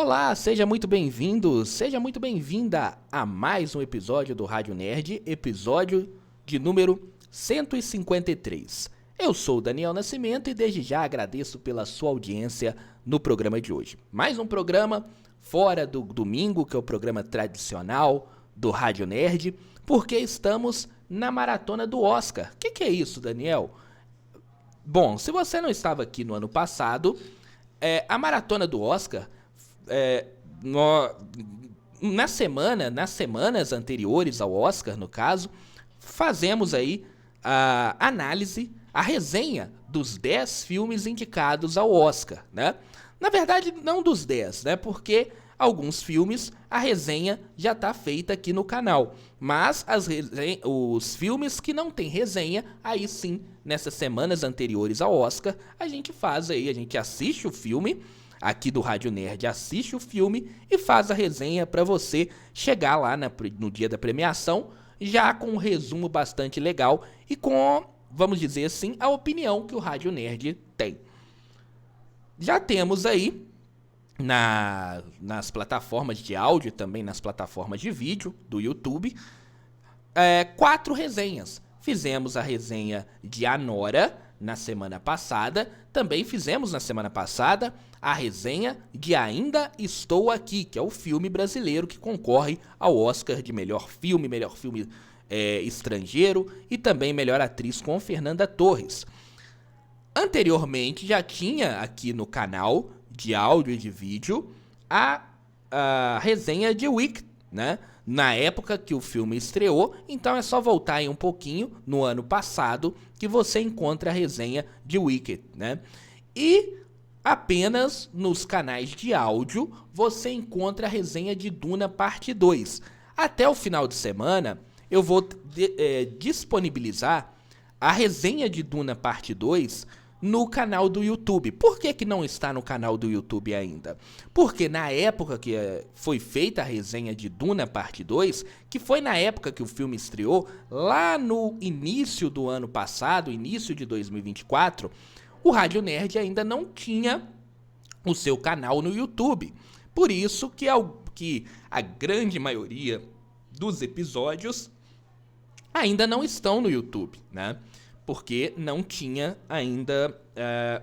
Olá, seja muito bem-vindo, seja muito bem-vinda a mais um episódio do Rádio Nerd, episódio de número 153. Eu sou o Daniel Nascimento e desde já agradeço pela sua audiência no programa de hoje. Mais um programa fora do domingo, que é o programa tradicional do Rádio Nerd, porque estamos na maratona do Oscar. O que é isso, Daniel? Bom, se você não estava aqui no ano passado, a maratona do Oscar, nas semanas anteriores ao Oscar, no caso, fazemos aí a análise, a resenha dos 10 filmes indicados ao Oscar, né? Na verdade, não dos 10, né? Porque alguns filmes, a resenha já está feita aqui no canal. Mas os filmes que não tem resenha, aí sim, nessas semanas anteriores ao Oscar, a gente assiste o filme, aqui do Rádio Nerd, assiste o filme e faz a resenha para você chegar lá no dia da premiação, já com um resumo bastante legal e com, vamos dizer assim, a opinião que o Rádio Nerd tem. Já temos aí nas plataformas de áudio e também nas plataformas de vídeo do YouTube, 4 resenhas. Fizemos a resenha de Anora na semana passada, também fizemos na semana passada a resenha de Ainda Estou Aqui, que é o filme brasileiro que concorre ao Oscar de melhor filme estrangeiro e também melhor atriz com Fernanda Torres. Anteriormente já tinha aqui no canal de áudio e de vídeo a resenha de Wicked, né? Na época que o filme estreou, então é só voltar aí um pouquinho no ano passado que você encontra a resenha de Wicked, né? E apenas nos canais de áudio você encontra a resenha de Duna parte 2. Até o final de semana eu vou disponibilizar a resenha de Duna parte 2 no canal do YouTube. Por que não está no canal do YouTube ainda? Porque na época que foi feita a resenha de Duna parte 2, que foi na época que o filme estreou, lá no início do ano passado, início de 2024, o Rádio Nerd ainda não tinha o seu canal no YouTube. Por isso que a grande maioria dos episódios ainda não estão no YouTube, né? Porque não tinha ainda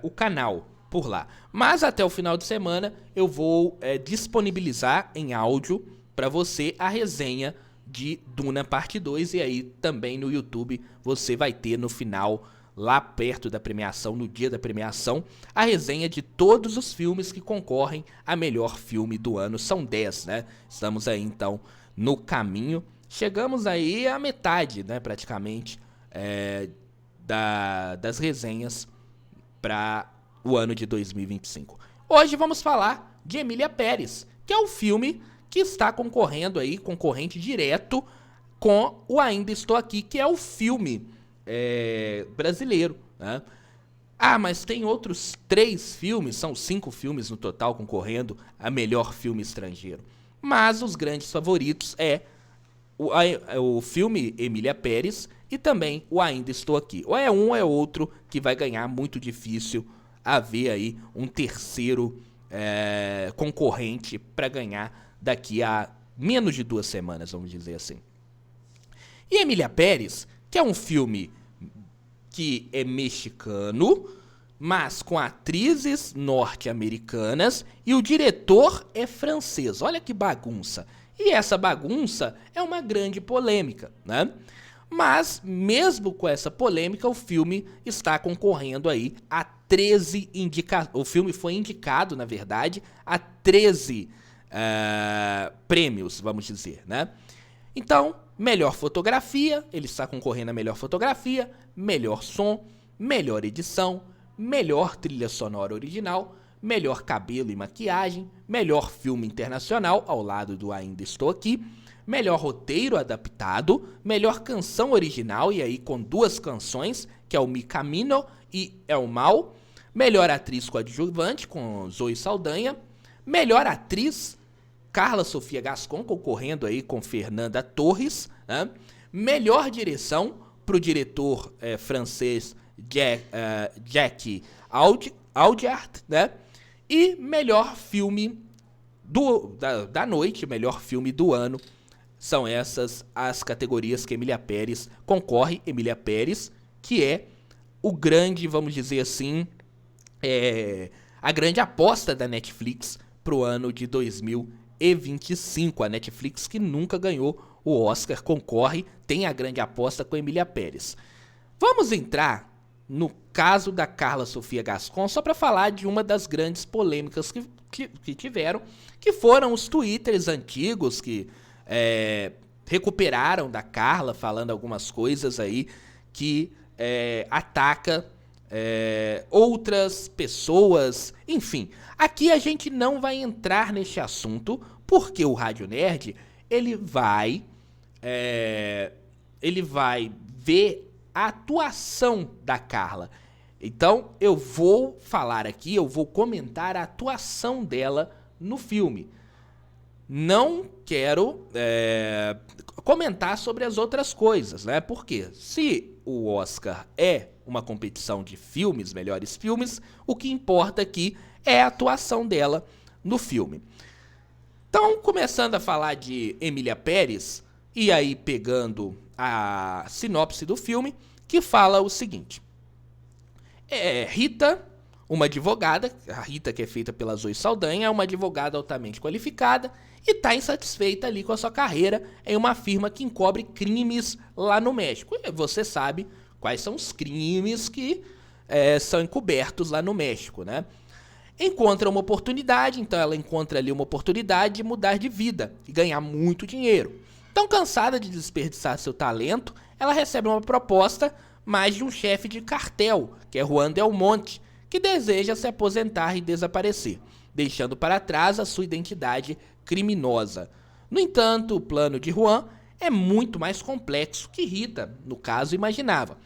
o canal por lá. Mas até o final de semana eu vou disponibilizar em áudio para você a resenha de Duna parte 2 e aí também no YouTube você vai ter no final, lá perto da premiação, no dia da premiação, a resenha de todos os filmes que concorrem a melhor filme do ano. São 10, né? Estamos aí então no caminho. Chegamos aí à metade, né, praticamente, das resenhas para o ano de 2025. Hoje vamos falar de Emília Pérez, que é o filme que está concorrente direto com o Ainda Estou Aqui, que é o filme brasileiro, né? Mas tem outros 3 filmes, são 5 filmes no total concorrendo a melhor filme estrangeiro. Mas os grandes favoritos o filme Emília Pérez e também o Ainda Estou Aqui. Ou é um ou é outro que vai ganhar, muito difícil haver aí um terceiro concorrente para ganhar daqui a menos de 2 semanas, vamos dizer assim. E Emília Pérez, que é um filme que é mexicano, mas com atrizes norte-americanas e o diretor é francês. Olha que bagunça. E essa bagunça é uma grande polêmica, né? Mas, mesmo com essa polêmica, o filme está concorrendo aí a 13 indicações. O filme foi indicado, na verdade, a 13 prêmios, vamos dizer, né? Então, melhor fotografia, ele está concorrendo a melhor fotografia, melhor som, melhor edição, melhor trilha sonora original, melhor cabelo e maquiagem, melhor filme internacional, ao lado do Ainda Estou Aqui, melhor roteiro adaptado, melhor canção original, e aí com 2 canções, que é o Mi Camino e El Mal, melhor atriz coadjuvante, com Zoe Saldanha, melhor atriz, Carla Sofia Gascon, concorrendo aí com Fernanda Torres, né? Melhor direção, para o diretor francês Jacques Audiard, né? E melhor filme da noite, melhor filme do ano. São essas as categorias que Emília Pérez concorre. Emília Pérez, que é o grande, vamos dizer assim, a grande aposta da Netflix pro ano de 2025. A Netflix, que nunca ganhou o Oscar, concorre, tem a grande aposta com Emília Pérez. Vamos entrar no caso da Carla Sofia Gascon, só para falar de uma das grandes polêmicas que tiveram, que foram os twitters antigos que recuperaram da Carla, falando algumas coisas aí que ataca outras pessoas, enfim. Aqui a gente não vai entrar neste assunto, porque o Rádio Nerd, ele vai ver a atuação da Carla. Então eu vou falar aqui, eu vou comentar a atuação dela no filme. Não quero comentar sobre as outras coisas, né? Porque se o Oscar é uma competição de filmes, melhores filmes, o que importa aqui é a atuação dela no filme. Então, começando a falar de Emília Pérez, e aí pegando a sinopse do filme, que fala o seguinte. Rita, uma advogada, a Rita, que é feita pela Zoe Saldanha, é uma advogada altamente qualificada e está insatisfeita ali com a sua carreira em uma firma que encobre crimes lá no México. E você sabe quais são os crimes que são encobertos lá no México, né? Encontra uma oportunidade, então ela encontra ali uma oportunidade de mudar de vida e ganhar muito dinheiro. Tão cansada de desperdiçar seu talento, ela recebe uma proposta mais de um chefe de cartel, que é Juan Del Monte, que deseja se aposentar e desaparecer, deixando para trás a sua identidade criminosa. No entanto, o plano de Juan é muito mais complexo que Rita, no caso, imaginava.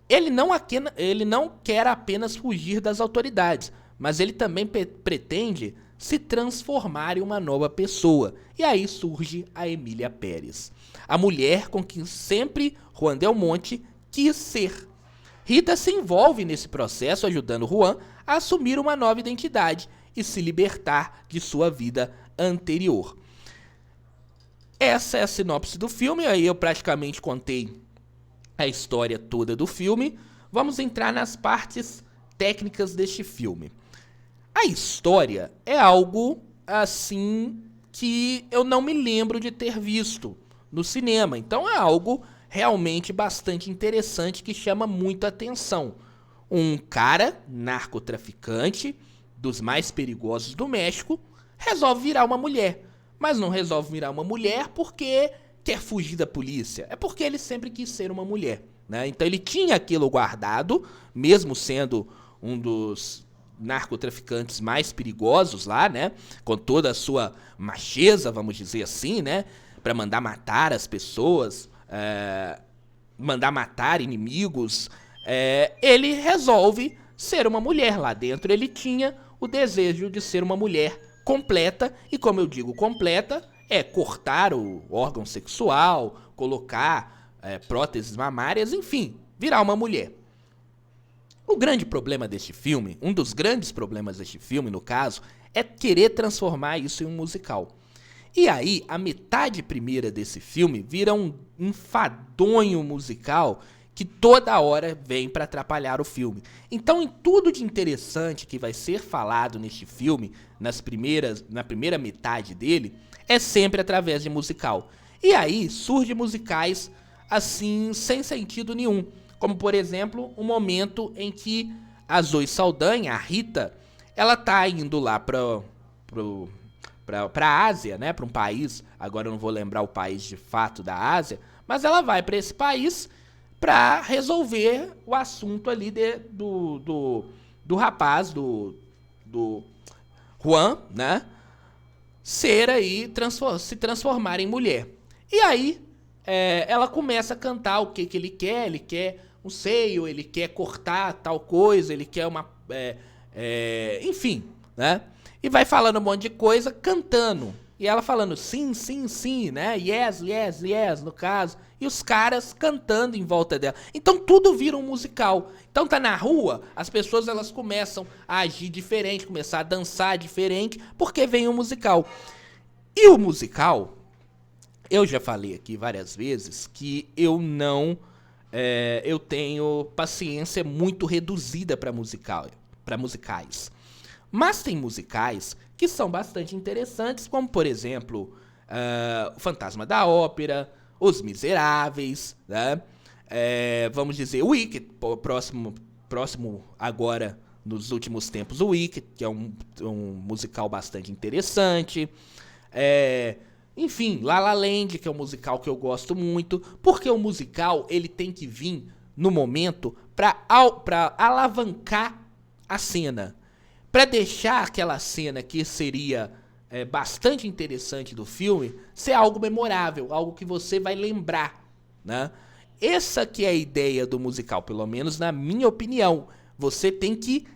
Ele não quer apenas fugir das autoridades, mas ele também pretende se transformar em uma nova pessoa. E aí surge a Emília Pérez, a mulher com quem sempre Juan Del Monte quis ser. Rita se envolve nesse processo, ajudando Juan a assumir uma nova identidade e se libertar de sua vida anterior. Essa é a sinopse do filme, aí eu praticamente contei a história toda do filme. Vamos entrar nas partes técnicas deste filme. A história é algo assim que eu não me lembro de ter visto no cinema, então é algo realmente bastante interessante que chama muita atenção. Um cara, narcotraficante, dos mais perigosos do México, resolve virar uma mulher. Mas não resolve virar uma mulher porque quer fugir da polícia. É porque ele sempre quis ser uma mulher, né? Então ele tinha aquilo guardado, mesmo sendo um dos narcotraficantes mais perigosos lá, né? Com toda a sua macheza, vamos dizer assim, né? Pra mandar matar as pessoas, mandar matar inimigos. Ele resolve ser uma mulher. Lá dentro ele tinha o desejo de ser uma mulher completa, e como eu digo completa, cortar o órgão sexual, colocar próteses mamárias, enfim, virar uma mulher. O grande problema deste filme, um dos grandes problemas deste filme, no caso, é querer transformar isso em um musical. E aí, a metade primeira desse filme vira um enfadonho musical que toda hora vem para atrapalhar o filme. Então, em tudo de interessante que vai ser falado neste filme, na primeira metade dele, é sempre através de musical. E aí, surgem musicais assim, sem sentido nenhum. Como, por exemplo, um momento em que a Zoe Saldanha, a Rita, ela tá indo lá pra Ásia, né? Pra um país, agora eu não vou lembrar o país de fato da Ásia, mas ela vai pra esse país pra resolver o assunto ali do rapaz, do Juan, né? Ser aí, se transformar em mulher. E aí, ela começa a cantar o que ele quer um seio, ele quer cortar tal coisa, ele quer enfim, né? E vai falando um monte de coisa, cantando E ela falando sim, sim, sim, né? Yes, yes, yes, no caso. E os caras cantando em volta dela. Então tudo vira um musical. Então tá na rua, as pessoas elas começam a agir diferente, começar a dançar diferente, porque vem um musical. E o musical, eu já falei aqui várias vezes que eu não... eu tenho paciência muito reduzida para musicais. Mas tem musicais que são bastante interessantes, como por exemplo, O Fantasma da Ópera, Os Miseráveis, né? Vamos dizer, Wicked, próximo agora, nos últimos tempos, o Wicked, que é um musical bastante interessante. Enfim, La La Land, que é um musical que eu gosto muito, porque o musical ele tem que vir no momento para alavancar a cena. Para deixar aquela cena que seria bastante interessante do filme ser algo memorável, algo que você vai lembrar, né? Essa que é a ideia do musical, pelo menos na minha opinião. Você tem que...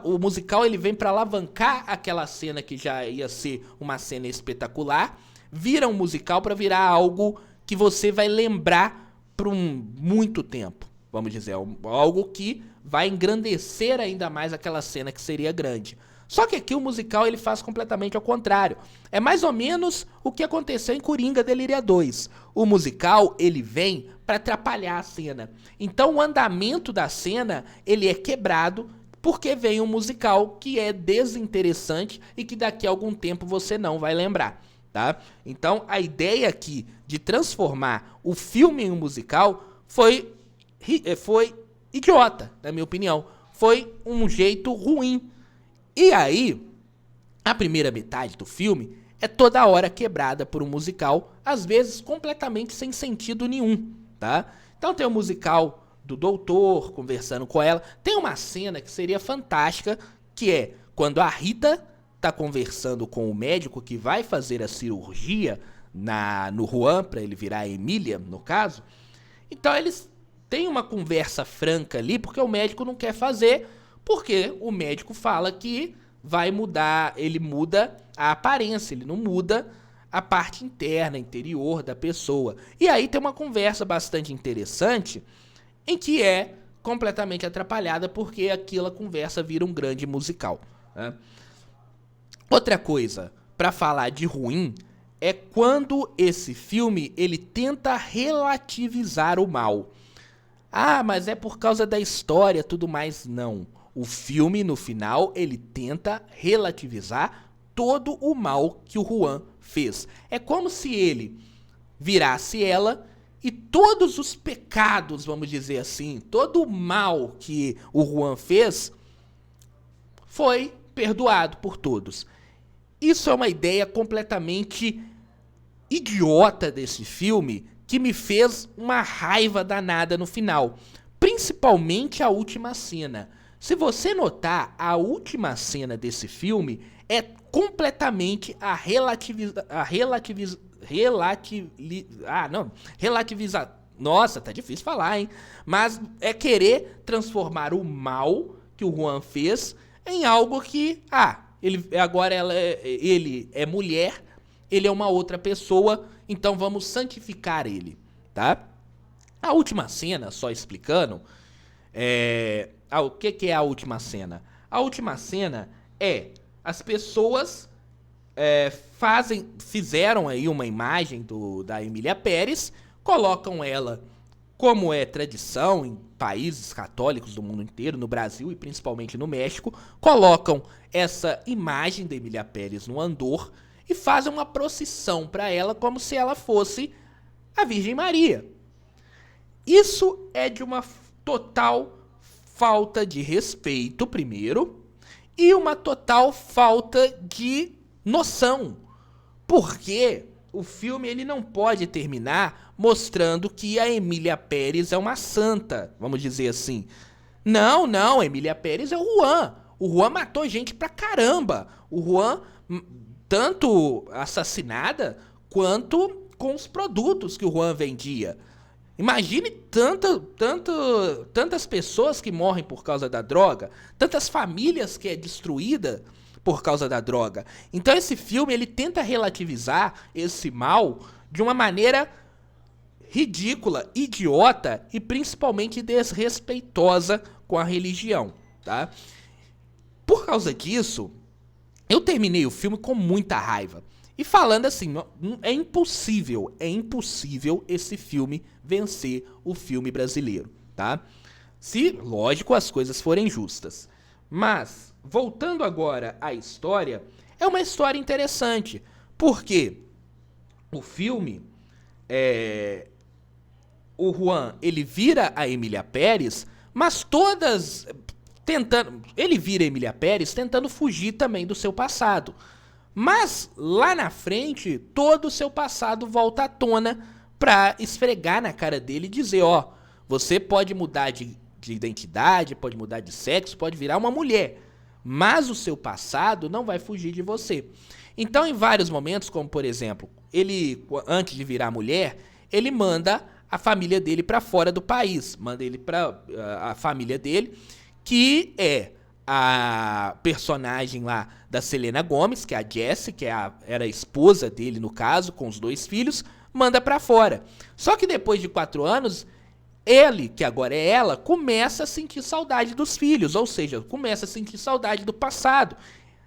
O musical ele vem para alavancar aquela cena que já ia ser uma cena espetacular, vira um musical para virar algo que você vai lembrar por muito tempo. Vamos dizer, algo que vai engrandecer ainda mais aquela cena que seria grande. Só que aqui o musical ele faz completamente ao contrário. É mais ou menos o que aconteceu em Coringa Deliria 2. O musical ele vem para atrapalhar a cena. Então o andamento da cena ele é quebrado porque vem um musical que é desinteressante e que daqui a algum tempo você não vai lembrar. Tá? Então a ideia aqui de transformar o filme em um musical foi idiota, na minha opinião. Foi um jeito ruim. E aí, a primeira metade do filme é toda hora quebrada por um musical, às vezes completamente sem sentido nenhum, tá? Então tem o musical do doutor conversando com ela. Tem uma cena que seria fantástica, que é quando a Rita tá conversando com o médico que vai fazer a cirurgia no Juan, pra ele virar a Emília, no caso. Então eles tem uma conversa franca ali, porque o médico não quer fazer, porque o médico fala que vai mudar, ele muda a aparência, ele não muda a parte interna, interior da pessoa. E aí tem uma conversa bastante interessante, em que é completamente atrapalhada, porque aquela conversa vira um grande musical, né? Outra coisa, pra falar de ruim, é quando esse filme ele tenta relativizar o mal. Ah, mas é por causa da história, tudo mais. Não. O filme, no final, ele tenta relativizar todo o mal que o Juan fez. É como se ele virasse ela e todos os pecados, vamos dizer assim, todo o mal que o Juan fez foi perdoado por todos. Isso é uma ideia completamente idiota desse filme, que me fez uma raiva danada no final. Principalmente a última cena. Se você notar, a última cena desse filme é completamente nossa, tá difícil falar, hein? Mas é querer transformar o mal que o Juan fez em algo que, ele é mulher, ele é uma outra pessoa, então vamos santificar ele, tá? A última cena, só explicando, o que é a última cena? A última cena é as pessoas fizeram aí uma imagem da Emília Pérez, colocam ela, como é tradição em países católicos do mundo inteiro, no Brasil e principalmente no México, colocam essa imagem da Emília Pérez no andor e fazem uma procissão para ela como se ela fosse a Virgem Maria. Isso é de uma total falta de respeito, primeiro, e uma total falta de noção. Porque o filme ele não pode terminar mostrando que a Emília Pérez é uma santa, vamos dizer assim. Não, Emília Pérez é o Juan. O Juan matou gente pra caramba. O Juan, tanto assassinada, quanto com os produtos que o Juan vendia. Imagine tantas pessoas que morrem por causa da droga, tantas famílias que é destruída por causa da droga. Então esse filme ele tenta relativizar esse mal de uma maneira ridícula, idiota e principalmente desrespeitosa com a religião, tá? Por causa disso, eu terminei o filme com muita raiva. E falando assim, é impossível esse filme vencer o filme brasileiro, tá? Se, lógico, as coisas forem justas. Mas, voltando agora à história, é uma história interessante, porque o filme, o Juan, ele vira a Emília Pérez, mas ele vira a Emília Pérez tentando fugir também do seu passado. Mas, lá na frente, todo o seu passado volta à tona pra esfregar na cara dele e dizer, ó, você pode mudar de identidade, pode mudar de sexo, pode virar uma mulher, mas o seu passado não vai fugir de você. Então, em vários momentos, como por exemplo, ele, antes de virar mulher, ele manda a família dele pra fora do país, manda ele pra a família dele, que é a personagem lá da Selena Gomez, que é a Jessie, que era a esposa dele no caso, com os 2 filhos, manda pra fora. Só que depois de 4 anos, ele, que agora é ela, começa a sentir saudade dos filhos, ou seja, começa a sentir saudade do passado.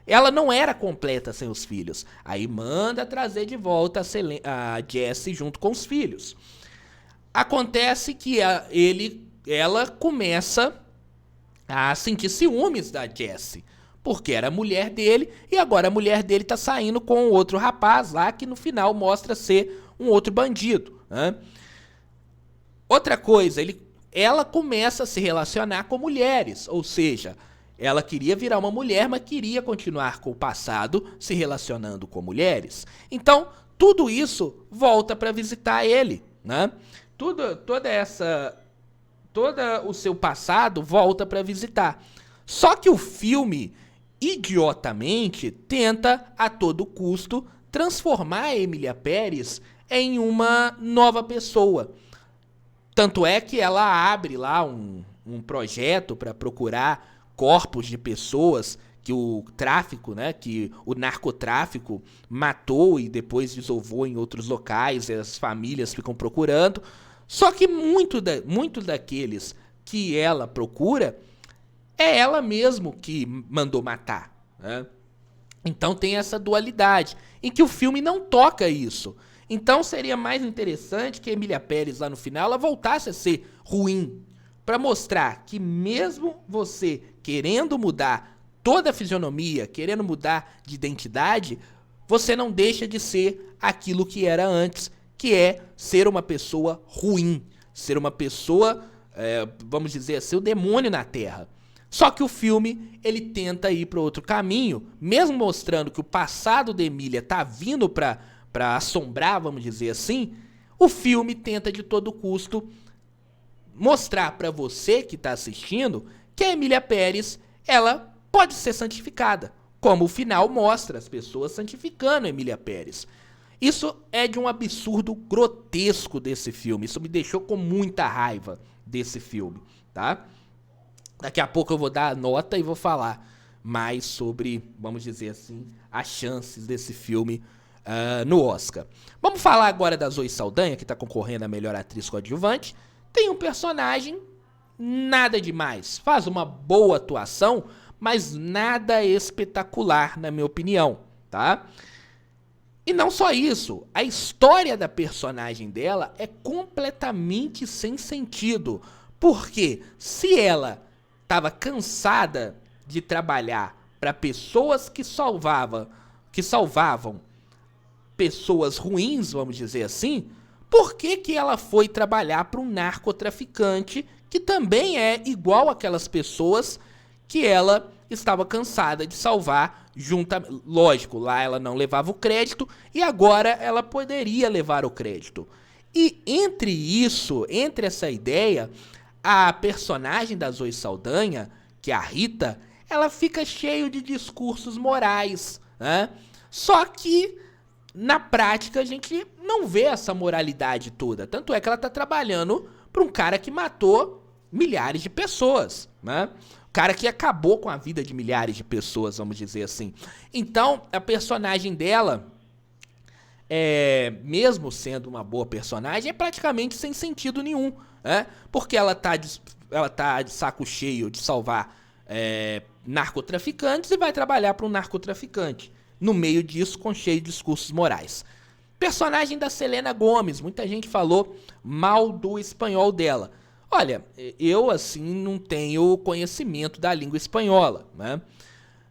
Ela não era completa sem os filhos. Aí manda trazer de volta a Jessie junto com os filhos. Acontece que ela começa a sentir ciúmes da Jessie, porque era a mulher dele, e agora a mulher dele tá saindo com outro rapaz lá, que no final mostra ser um outro bandido, né? Outra coisa, ela começa a se relacionar com mulheres, ou seja, ela queria virar uma mulher, mas queria continuar com o passado se relacionando com mulheres. Então, tudo isso volta para visitar ele, né? Todo o seu passado volta para visitar. Só que o filme, idiotamente, tenta a todo custo transformar a Emília Pérez em uma nova pessoa. Tanto é que ela abre lá um projeto para procurar corpos de pessoas que o tráfico, né, que o narcotráfico matou e depois desovou em outros locais, e as famílias ficam procurando. Só que muito daqueles que ela procura é ela mesmo que mandou matar, né? Então tem essa dualidade, em que o filme não toca isso. Então seria mais interessante que a Emília Pérez lá no final ela voltasse a ser ruim, para mostrar que mesmo você querendo mudar toda a fisionomia, querendo mudar de identidade, você não deixa de ser aquilo que era antes, que é ser uma pessoa ruim, ser uma pessoa, vamos dizer assim, o demônio na Terra. Só que o filme, ele tenta ir para outro caminho, mesmo mostrando que o passado da Emília tá vindo para assombrar, vamos dizer assim, o filme tenta de todo custo mostrar para você que tá assistindo que a Emília Pérez, ela pode ser santificada, como o final mostra, as pessoas santificando a Emília Pérez. Isso é de um absurdo grotesco desse filme. Isso me deixou com muita raiva desse filme, tá? Daqui a pouco eu vou dar a nota e vou falar mais sobre, vamos dizer assim, as chances desse filme no Oscar. Vamos falar agora da Zoe Saldanha, que tá concorrendo a melhor atriz coadjuvante. Tem um personagem nada demais. Faz uma boa atuação, mas nada espetacular, na minha opinião, tá? E não só isso, a história da personagem dela é completamente sem sentido. Porque se ela estava cansada de trabalhar para pessoas que salvavam pessoas ruins, vamos dizer assim, por que ela foi trabalhar para um narcotraficante que também é igual aquelas pessoas que ela estava cansada de salvar juntamente? Lógico, lá ela não levava o crédito e agora ela poderia levar o crédito. E entre essa ideia, a personagem da Zoe Saldanha, que é a Rita, ela fica cheia de discursos morais, né? Só que na prática a gente não vê essa moralidade toda. Tanto é que ela tá trabalhando para um cara que matou milhares de pessoas, né? cara que acabou com a vida de milhares de pessoas, vamos dizer assim. Então, a personagem dela, mesmo sendo uma boa personagem, é praticamente sem sentido nenhum, né? Porque ela tá de saco cheio de salvar narcotraficantes e vai trabalhar para um narcotraficante. No meio disso, com cheio de discursos morais. Personagem da Selena Gomez, muita gente falou mal do espanhol dela. Olha, eu assim não tenho conhecimento da língua espanhola, né?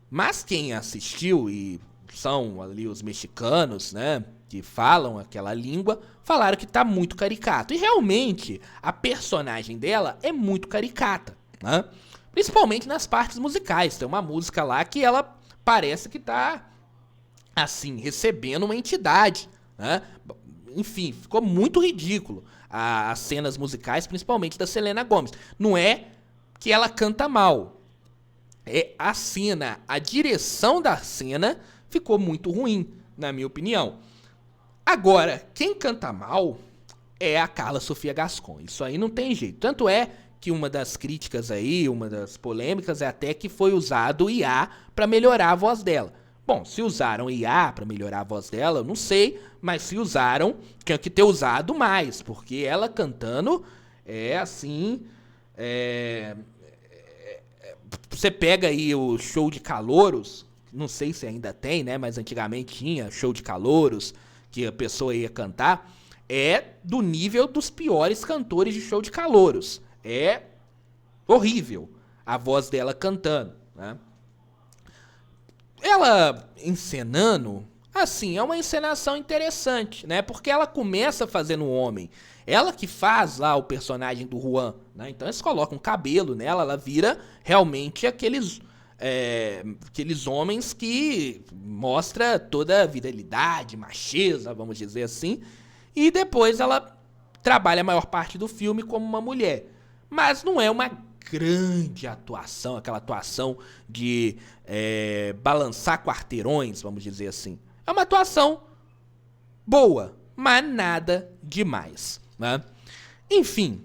Mas quem assistiu, e são ali os mexicanos, né, que falam aquela língua, falaram que tá muito caricato. E realmente, a personagem dela é muito caricata, né? Principalmente nas partes musicais. Tem uma música lá que ela parece que tá, assim, recebendo uma entidade, né? Enfim, ficou muito ridículo as cenas musicais, principalmente da Selena Gomez. Não é que ela canta mal, é a cena, a direção da cena ficou muito ruim, na minha opinião. Agora, quem canta mal é a Carla Sofia Gascon. Isso aí não tem jeito. Tanto é que uma das críticas aí, uma das polêmicas é até que foi usado o IA para melhorar a voz dela. Bom, se usaram IA para melhorar a voz dela, eu não sei, mas se usaram, tinha que ter usado mais, porque ela cantando é assim, você pega aí o show de calouros, não sei se ainda tem, né, mas antigamente tinha show de calouros, que a pessoa ia cantar, é do nível dos piores cantores de show de calouros. É horrível a voz dela cantando, né? Ela encenando, assim, é uma encenação interessante, né? Porque ela começa fazendo um homem. Ela que faz lá o personagem do Juan, né? Então eles colocam cabelo nela, ela vira realmente aqueles homens que mostra toda a virilidade, macheza, vamos dizer assim. E depois ela trabalha a maior parte do filme como uma mulher. Mas não é uma grande atuação, aquela atuação de balançar quarteirões, vamos dizer assim. É uma atuação boa, mas nada demais, né? Enfim,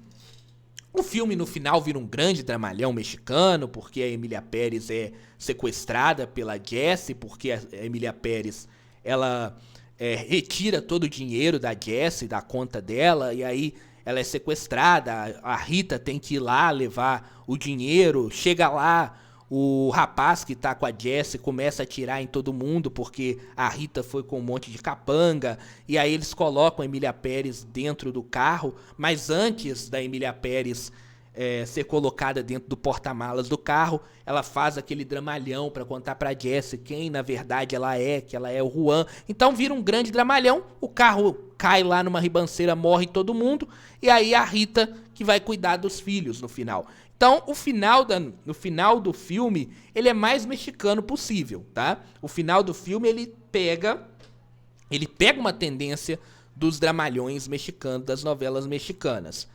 o filme no final vira um grande dramalhão mexicano, porque a Emília Pérez é sequestrada pela Jessie, porque a Emília Pérez, ela retira todo o dinheiro da Jessie, da conta dela, e aí ela é sequestrada, a Rita tem que ir lá levar o dinheiro, chega lá, o rapaz que tá com a Jessie começa a atirar em todo mundo porque a Rita foi com um monte de capanga, e aí eles colocam a Emília Pérez dentro do carro, mas antes da Emília Pérez ser colocada dentro do porta-malas do carro, ela faz aquele dramalhão pra contar pra Jessie quem na verdade ela é, que ela é o Juan. Então vira um grande dramalhão, o carro cai lá numa ribanceira, morre todo mundo, e aí a Rita que vai cuidar dos filhos no final. Então no final do filme, ele é mais mexicano possível, tá? O final do filme ele pega uma tendência dos dramalhões mexicanos, das novelas mexicanas.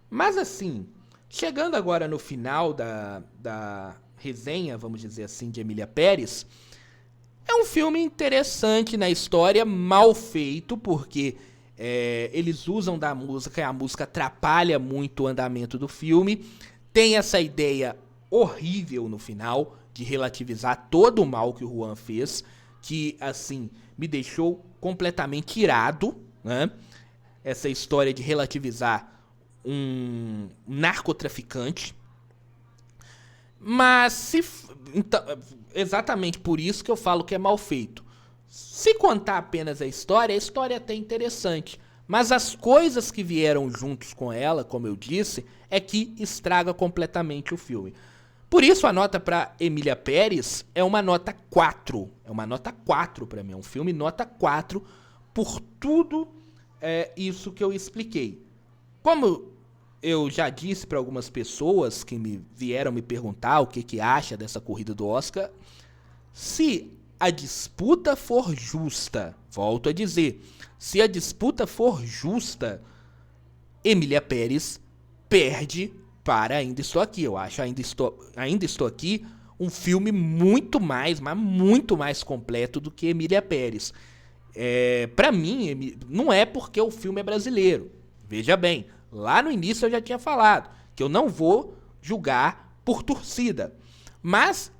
Mas assim, chegando agora no final da resenha, vamos dizer assim, de Emília Pérez, é um filme interessante na história, mal feito, porque eles usam da música e a música atrapalha muito o andamento do filme. Tem essa ideia horrível no final de relativizar todo o mal que o Juan fez, que, assim, me deixou completamente irado, né? Essa história de relativizar um narcotraficante. Mas então, exatamente por isso que eu falo que é mal feito. Se contar apenas a história é até interessante. Mas as coisas que vieram juntos com ela, como eu disse, é que estraga completamente o filme. Por isso a nota para Emília Pérez é uma nota 4. É uma nota 4 para mim. É um filme nota 4 por tudo isso que eu expliquei. Como eu já disse para algumas pessoas que vieram me perguntar o que acha dessa corrida do Oscar, se a disputa for justa, volto a dizer, se a disputa for justa, Emília Pérez perde para Ainda Estou Aqui. Eu acho Ainda Estou Aqui um filme muito mais, mas muito mais completo do que Emília Pérez. Para mim, não é porque o filme é brasileiro. Veja bem, lá no início eu já tinha falado que eu não vou julgar por torcida. Mas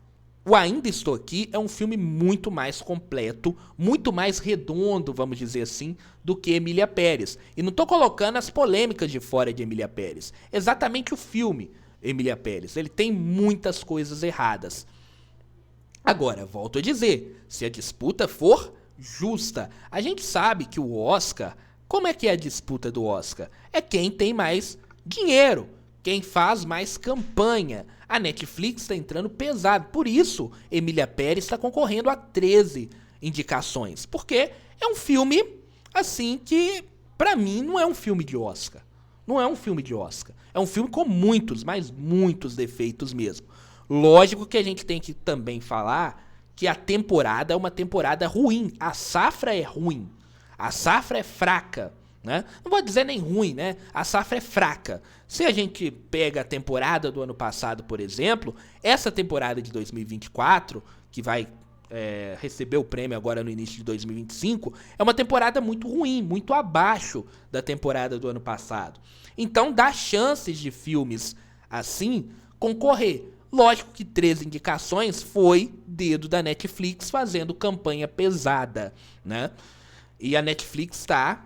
o Ainda Estou Aqui é um filme muito mais completo, muito mais redondo, vamos dizer assim, do que Emília Pérez. E não tô colocando as polêmicas de fora de Emília Pérez. Exatamente o filme Emília Pérez. Ele tem muitas coisas erradas. Agora, volto a dizer, se a disputa for justa, a gente sabe que o Oscar, como é que é a disputa do Oscar? É quem tem mais dinheiro, quem faz mais campanha. A Netflix está entrando pesado, por isso Emília Pérez está concorrendo a 13 indicações, porque é um filme, assim, que pra mim não é um filme de Oscar. Não é um filme de Oscar. É um filme com muitos, mas muitos defeitos mesmo. Lógico que a gente tem que também falar que a temporada é uma temporada ruim. A safra é ruim. A safra é fraca, né? Não vou dizer nem ruim, né? A safra é fraca. Se a gente pega a temporada do ano passado, por exemplo, essa temporada de 2024, que vai receber o prêmio agora no início de 2025, é uma temporada muito ruim, muito abaixo da temporada do ano passado. Então dá chances de filmes assim concorrer. Lógico que 13 indicações foi dedo da Netflix fazendo campanha pesada, né? E a Netflix está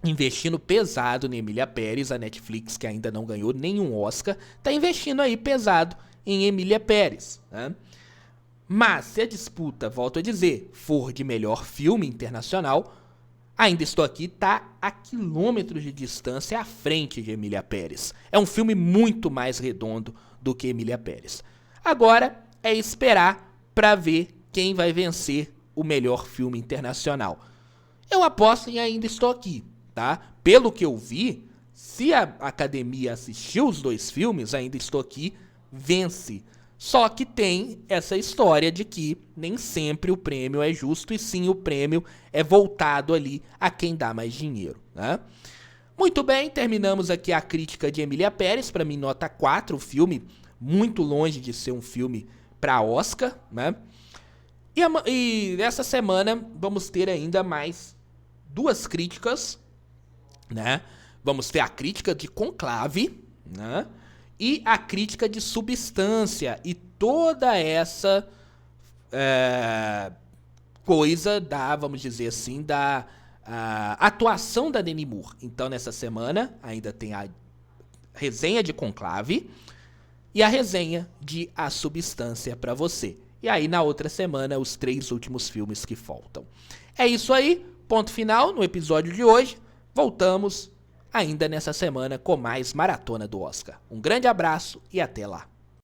investindo pesado em Emília Pérez. A Netflix, que ainda não ganhou nenhum Oscar, está investindo aí pesado em Emília Pérez, né? Mas se a disputa, volto a dizer, for de melhor filme internacional, Ainda Estou Aqui tá a quilômetros de distância à frente de Emília Pérez. É um filme muito mais redondo do que Emília Pérez. Agora é esperar para ver quem vai vencer o melhor filme internacional. Eu aposto em Ainda Estou Aqui, tá? Pelo que eu vi, se a academia assistiu os dois filmes, Ainda Estou Aqui vence. Só que tem essa história de que nem sempre o prêmio é justo, e sim o prêmio é voltado ali a quem dá mais dinheiro, né? Muito bem, terminamos aqui a crítica de Emília Pérez. Para mim, nota 4, o filme muito longe de ser um filme para Oscar, né? E essa semana vamos ter ainda mais 2 críticas, né? Vamos ter a crítica de Conclave, né? E a crítica de Substância, e toda essa coisa da, vamos dizer assim, da atuação da Demi Moore. Então, nessa semana, ainda tem a resenha de Conclave e a resenha de A Substância para você. E aí, na outra semana, os 3 últimos filmes que faltam. É isso aí, ponto final no episódio de hoje. Voltamos ainda nessa semana com mais Maratona do Oscar. Um grande abraço e até lá.